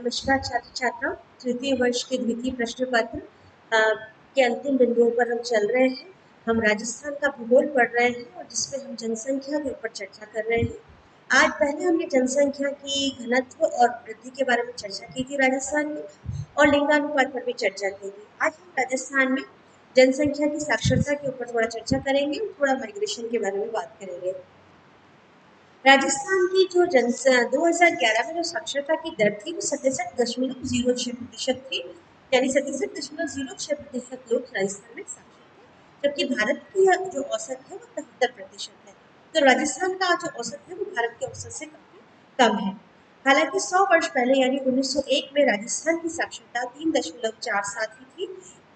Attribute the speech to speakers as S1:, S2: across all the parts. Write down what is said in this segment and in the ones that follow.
S1: नमस्कार छात्र छात्राओं। तृतीय वर्ष के द्वितीय प्रश्न पत्र के अंतिम बिंदुओं पर हम चल रहे हैं। हम राजस्थान का भूगोल पढ़ रहे हैं और जिसमें हम जनसंख्या के ऊपर चर्चा कर रहे हैं। आज पहले हमने जनसंख्या की घनत्व और वृद्धि के बारे में चर्चा की थी राजस्थान में, और लिंगानुपात पर भी चर्चा की थी। आज हम राजस्थान में जनसंख्या की साक्षरता के ऊपर थोड़ा चर्चा करेंगे और थोड़ा माइग्रेशन के बारे में बात करेंगे। राजस्थान की जो 2011 में जो साक्षरता की दर थी वो 67.06% थी, यानी 67.06% लोग राजस्थान में साक्षर थे, जबकि भारत की जो औसत है वो 73% है। तो राजस्थान का जो औसत है वो भारत के औसत से काफी कम है। हालांकि 100 वर्ष पहले यानी 1901 में राजस्थान की साक्षरता 3.47 ही थी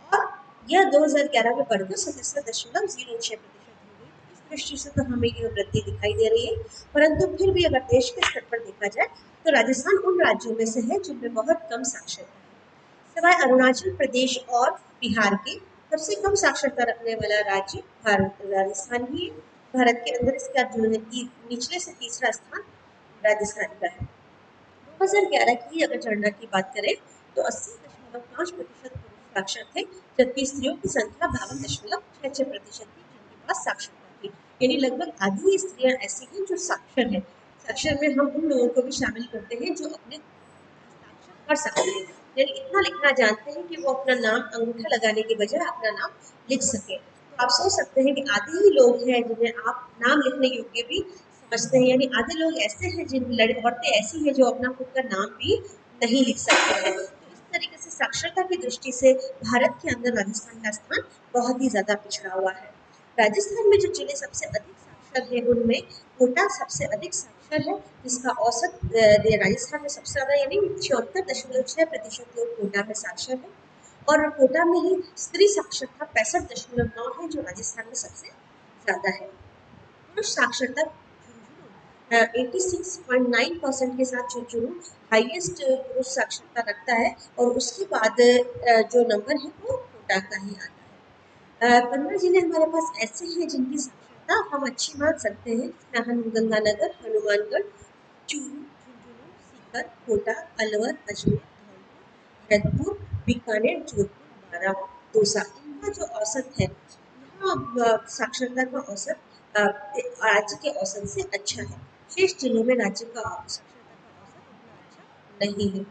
S1: और यह 2011 में बढ़कर 77.06% दृष्टि से तो हमें यह वृद्धि दिखाई दे रही है, परंतु फिर भी अगर देश के स्तर पर देखा जाए तो राजस्थान उन राज्यों में से है जिनमें बहुत कम साक्षरता है। सिवाय अरुणाचल प्रदेश और बिहार के सबसे कम साक्षरता रखने वाला राज्य राजस्थान ही है। भारत के अंदर इसका जो है निचले से तीसरा स्थान राजस्थान का है। 2011 की अगर जनगणना की बात करें तो 80.5% पुरुष साक्षर थे, जबकि स्त्रियों की संख्या 52.66% थी जिनके पास साक्षरता थी। यानी लगभग आधी स्त्रियां ऐसी हैं जो साक्षर हैं। साक्षर में हम उन लोगों को भी शामिल करते हैं जो अपने हस्ताक्षर कर सकते हैं, यानी इतना लिखना जानते हैं कि वो अपना नाम अंगूठा लगाने के बजाय अपना नाम लिख सके। तो आप सोच सकते हैं कि आधे ही लोग हैं जिन्हें आप नाम लिखने योग्य भी समझते हैं, यानी आधे लोग ऐसे हैं जिन औरतें ऐसी हैं जो अपना खुद का नाम भी नहीं लिख सकते हैं। तो इस तरीके से साक्षरता की दृष्टि से भारत के अंदर राजस्थान का स्थान बहुत ही ज्यादा पिछड़ा हुआ है। राजस्थान में जो जिले सबसे अधिक साक्षर है उनमें कोटा सबसे अधिक साक्षर है, जिसका औसत राजस्थान में सबसे ज्यादा यानी 76.6% लोग कोटा में साक्षर है, और कोटा में ही स्त्री साक्षरता 65.9 है जो राजस्थान में सबसे ज्यादा है। पुरुष साक्षरता 86.9% के साथ झुंझुनू हाईएस्ट पुरुष साक्षरता रखता है, और उसके बाद जो नंबर है वो कोटा का ही आता है। 15 जिले हमारे पास ऐसे हैं जिनकी साक्षरता हम अच्छी मान सकते हैं, गंगानगर, हनुमानगढ़, चूरू, झुंझुनू, सीकर, कोटा, अलवर, अजमेर, धौलपुर, भरतपुर, बीकानेर, जोधपुर, बारां, दौसा। इनका जो औसत है, यहाँ साक्षरता का औसत राज्य के औसत से अच्छा है। शेष जिलों में राज्य का साक्षरता का औसत उतना अच्छा नहीं है।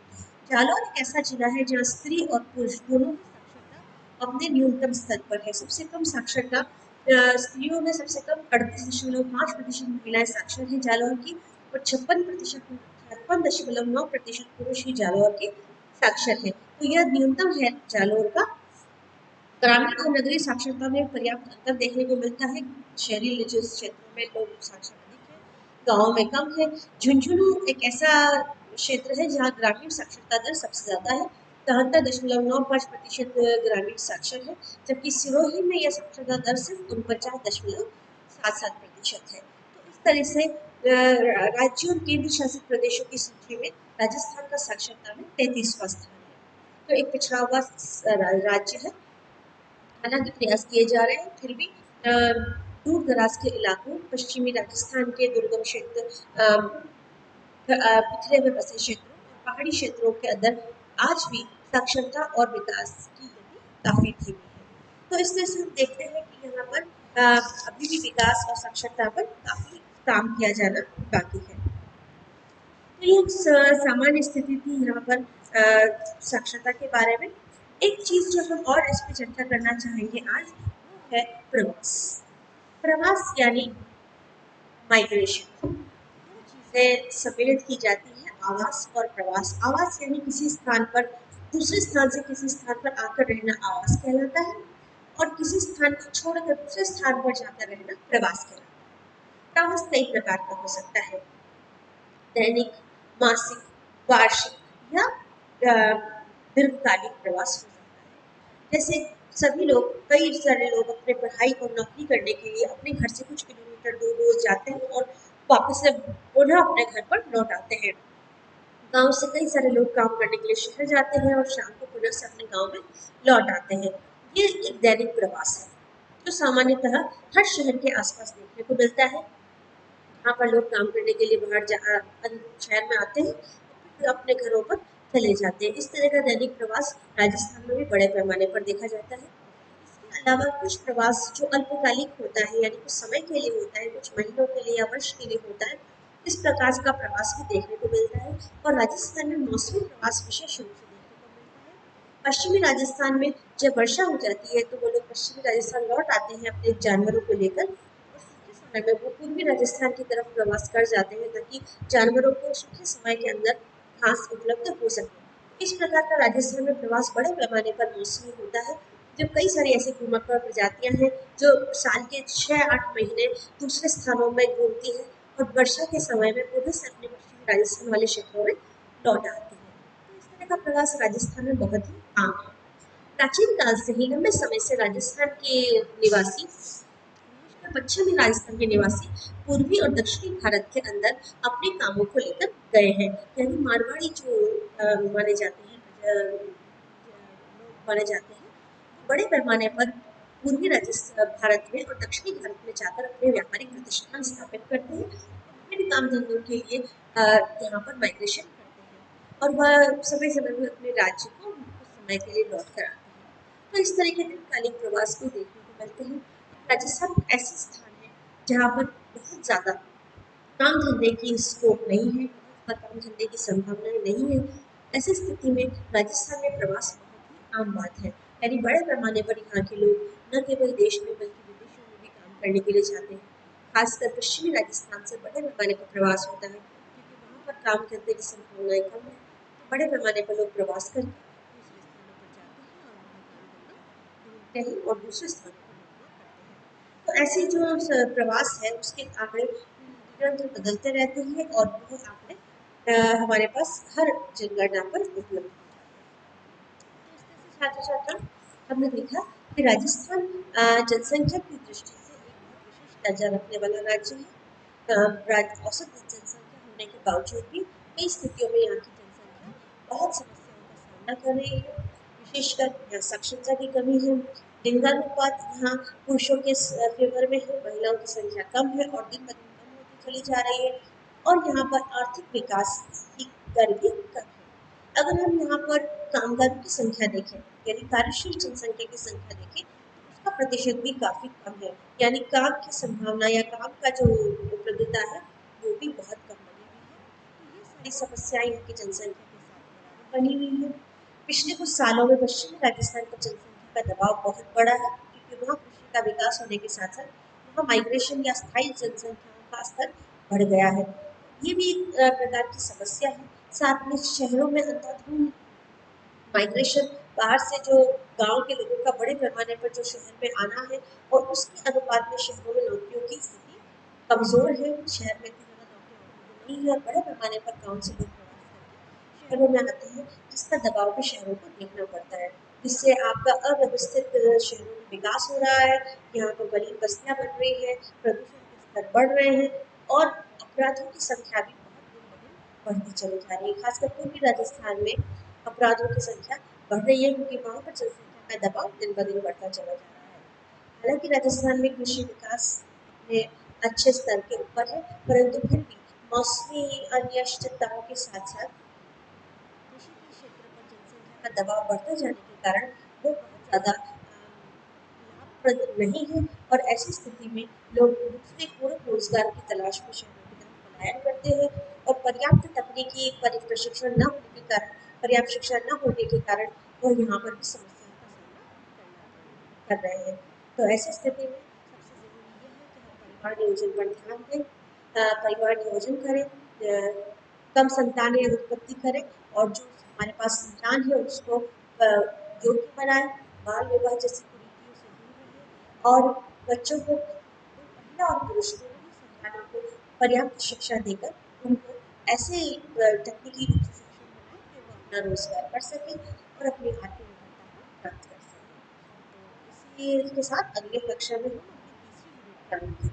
S1: जालौर एक ऐसा जिला है जहाँ स्त्री और पुरुष दोनों की साक्षरता अपने न्यूनतम स्तर पर है। सबसे कम साक्षरता स्त्रियों में सबसे कम 38.5% महिलाएं साक्षर हैं जालौर की, और 56.9% पुरुष ही जालौर के साक्षर है। तो यह न्यूनतम है जालौर का। ग्रामीण और नगरीय साक्षरता में पर्याप्त अंतर देखने को मिलता है। शहरी क्षेत्रों में लोग साक्षर अधिक है, गाँव में कम है। झुंझुनू एक ऐसा क्षेत्र है जहाँ ग्रामीण साक्षरता दर सबसे ज्यादा है, 73.95% ग्रामीण साक्षर है, जबकि सिरोही में यह साक्षरता दर सिर्फ 49.77% है। तो इस तरह से राज्यों और केंद्र शासित प्रदेशों की सूची में राजस्थान का साक्षरता में 33वां स्थान है। तो एक पिछड़ा हुआ राज्य है। हालांकि प्रयास किए जा रहे हैं, फिर भी दूर दराज के इलाकों, पश्चिमी राजस्थान के दुर्गम क्षेत्र, पिछड़े हुए बसे क्षेत्रों और पहाड़ी क्षेत्रों के अंदर आज भी साक्षरता और विकास की गति काफी धीमी है। तो इस तरह से हम देखते हैं कि यहाँ पर अभी भी विकास और साक्षरता पर काफी काम किया जाना बाकी है। तो ये सामान्य स्थिति थी यहाँ पर साक्षरता के बारे में। एक चीज जो हम और इस पर चर्चा करना चाहेंगे आज वो है प्रवास। प्रवास यानी माइग्रेशन। दो चीजें सम्मिलित की जाती है, आवास और प्रवास। आवास यानी किसी स्थान पर दूसरे स्थान से किसी स्थान पर आकर रहना आवास कहलाता है, और किसी स्थान को छोड़कर दूसरे स्थान पर जाकर रहना प्रवास कहलाता है। प्रवास कई प्रकार का हो सकता है, दैनिक, मासिक, वार्षिक या दीर्घकालिक प्रवास हो सकता है। जैसे कई सारे लोग अपने पढ़ाई और नौकरी करने के लिए अपने घर से कुछ किलोमीटर दूर रोज जाते हैं और वापस से पुनः अपने घर पर लौट आते हैं। गांव से कई सारे लोग काम करने के लिए शहर जाते हैं और शाम को पुनः से अपने गांव में लौट आते हैं। ये एक दैनिक प्रवास है जो सामान्यतः हर शहर के आसपास देखने को मिलता है। यहाँ पर लोग काम करने के लिए बाहर शहर में आते हैं, अपने घरों पर चले जाते हैं। इस तरह का दैनिक प्रवास राजस्थान में भी बड़े पैमाने पर देखा जाता है। इसके अलावा कुछ प्रवास जो अल्पकालिक होता है, यानी कुछ समय के लिए होता है, कुछ महीनों के लिए या वर्ष के लिए होता है, इस प्रकार का प्रवास भी देखने को मिलता है। और राजस्थान में मौसमी प्रवास विशेष रूप से देखने को मिलता है। पश्चिमी राजस्थान में जब वर्षा हो जाती है तो वो लोग पश्चिमी राजस्थान लौट आते हैं अपने जानवरों को लेकर, और सूखे समय में वो पूर्वी राजस्थान की तरफ प्रवास कर जाते हैं ताकि जानवरों को सूखे समय के अंदर घास उपलब्ध हो सके। इस प्रकार का राजस्थान में प्रवास बड़े पैमाने पर मौसमी होता है, जब कई सारी ऐसी घुमक्कड़ प्रजातियां हैं जो साल के 6-8 महीने दूसरे स्थानों में घूमती हैं और वर्षा के समय में पुनः से अपने पश्चिमी राजस्थान वाले क्षेत्रों में लौट आती हैं। तो इस तरह का प्रवास राजस्थान में बहुत ही आम है। प्राचीन काल से ही लंबे समय से राजस्थान के निवासी, पश्चिमी राजस्थान के निवासी पूर्वी और दक्षिणी भारत के अंदर अपने कामों को लेकर गए हैं। यानी मारवाड़ी जो माने जाते हैं, लोग माने जाते हैं, वो बड़े पैमाने पर पूर्वी राजस्थान भारत में और दक्षिणी भारत में जाकर अपने व्यापारिक प्रतिष्ठान स्थापित करते हैं, विभिन्न काम धंधों के लिए यहाँ पर माइग्रेशन करते हैं और वह समय समय में अपने राज्य को कुछ समय के लिए लौट कर आते हैं। तो इस तरह के दीर्घकालिक प्रवास भी देखने को मिलते हैं। राजस्थान ऐसे स्थान है जहाँ पर बहुत ज़्यादा काम धंधे की स्कोप नहीं है, बहुत काम धंधे की संभावनाएं नहीं है। ऐसी स्थिति में राजस्थान में प्रवास बहुत ही आम बात है। यानी बड़े पैमाने पर यहाँ के लोग न केवल देश में बल्कि विदेशों में भी काम करने के लिए जाते हैं। खासकर पश्चिमी राजस्थान से बड़े पैमाने पर प्रवास होता है क्योंकि वहाँ पर काम करने की संभावनाएं कम है, तो बड़े पैमाने पर लोग प्रवास करके दूसरे स्थानों पर जाते हैं और वहाँ काम धंधा ढूंढते हैं और दूसरे स्थानों पर नौकरियाँ करते हैं। तो ऐसे जो प्रवास है उसके आंकड़े निरंतर बदलते रहते हैं और वो आंकड़े हमारे पास हर जनगणना पर उपलब्ध हो जाते हैं। तो इस तरह से छात्र छात्रा हमने देखा कि राजस्थान जनसंख्या की दृष्टि से एक बहुत विशेष दर्जा रखने वाला राज्य है। औसत जनसंख्या होने के बावजूद भी कई स्थितियों में यहाँ की जनसंख्या बहुत समस्याओं का सामना कर रही है। विशेषकर यहाँ साक्षरता की कमी है, लिंगानुपात यहाँ पुरुषों के फेवर में है, महिलाओं की संख्या कम है और दिन ब दिन कम होती चली जा रही है, और यहाँ पर आर्थिक विकास की दर भी कम है। अगर हम यहाँ पर कामगारों की संख्या देखें, यानी कार्यशील जनसंख्या की संख्या देखें, तो उसका प्रतिशत भी काफी कम है। यानी काम की संभावना या काम का जो उपलब्धता है वो भी बहुत कम बनी हुई है। तो ये सारी समस्याएं यहाँ की जनसंख्या के साथ बराबर बनी हुई है। पिछले कुछ सालों में पश्चिमी राजस्थान पर जनसंख्या का दबाव बहुत बढ़ा है क्योंकि वहाँ कृषि का विकास होने के साथ साथ वहाँ माइग्रेशन या स्थायी जनसंख्याओं का स्तर बढ़ गया है। ये भी एक प्रकार की समस्या है। साथ में शहरों में अंधाधुंध माइग्रेशन, बाहर से जो गांव के लोगों का बड़े पैमाने पर जो शहर में आना है और उसके अनुपात में शहरों में नौकरियों की स्थिति कमजोर है। शहर में इतनी ज़्यादा नौकरियां उपलब्ध नहीं है और बड़े पैमाने पर गांव से लोग प्रवास करके शहरों में आते हैं, जिसका दबाव भी शहरों को देखना पड़ता है, जिससे आपका अव्यवस्थित शहरों में विकास हो रहा है। यहाँ पर बड़ी बस्तियां बन रही है, प्रदूषण के स्तर बढ़ रहे हैं और अपराधों की संख्या भी बहुत दिन ब दिन बढ़ती चली जा रही है। खासकर पूर्वी राजस्थान में अपराधों की संख्या बढ़ रही है क्योंकि वहाँ पर जनसंख्या का दबाव दिन ब दिन बढ़ता चला जा रहा है। हालांकि राजस्थान में कृषि विकास अपने अच्छे स्तर के ऊपर है, परंतु फिर भी मौसमी अनिश्चितताओं के साथ साथ कृषि के क्षेत्र पर जनसंख्या का दबाव बढ़ते जाने के कारण वो बहुत ज़्यादा लाभप्रद नहीं है, और ऐसी स्थिति में लोग दूसरे पूरक रोजगार की तलाश में शहरों की तरफ पलायन करते हैं और पर्याप्त तकनीकी प्रशिक्षण न होने के कारण, पर्याप्त शिक्षा न होने के कारण वो यहाँ पर भी समस्याओं का सामना कर रहे हैं। तो ऐसी स्थिति में सबसे ज़रूरी यह है कि हम परिवार नियोजन पर ध्यान दें, परिवार नियोजन करें, कम संतानें उत्पत्ति करें और जो हमारे पास संतान है उसको योग्य बनाएं, बाल विवाह जैसी कुरीतियों से दूर रहें और बच्चों को महिला और पुरुष दोनों ही संतानों को पर्याप्त शिक्षा देकर उनको ऐसे तकनीकी रूप से सक्षम बनाएं कि वो अपना रोजगार कर सकें और अपनी आत्मनिर्भरता को प्राप्त कर सकें। तो इसी के साथ अगले कक्षा में हम अपनी तीसरी यूनिट करेंगे।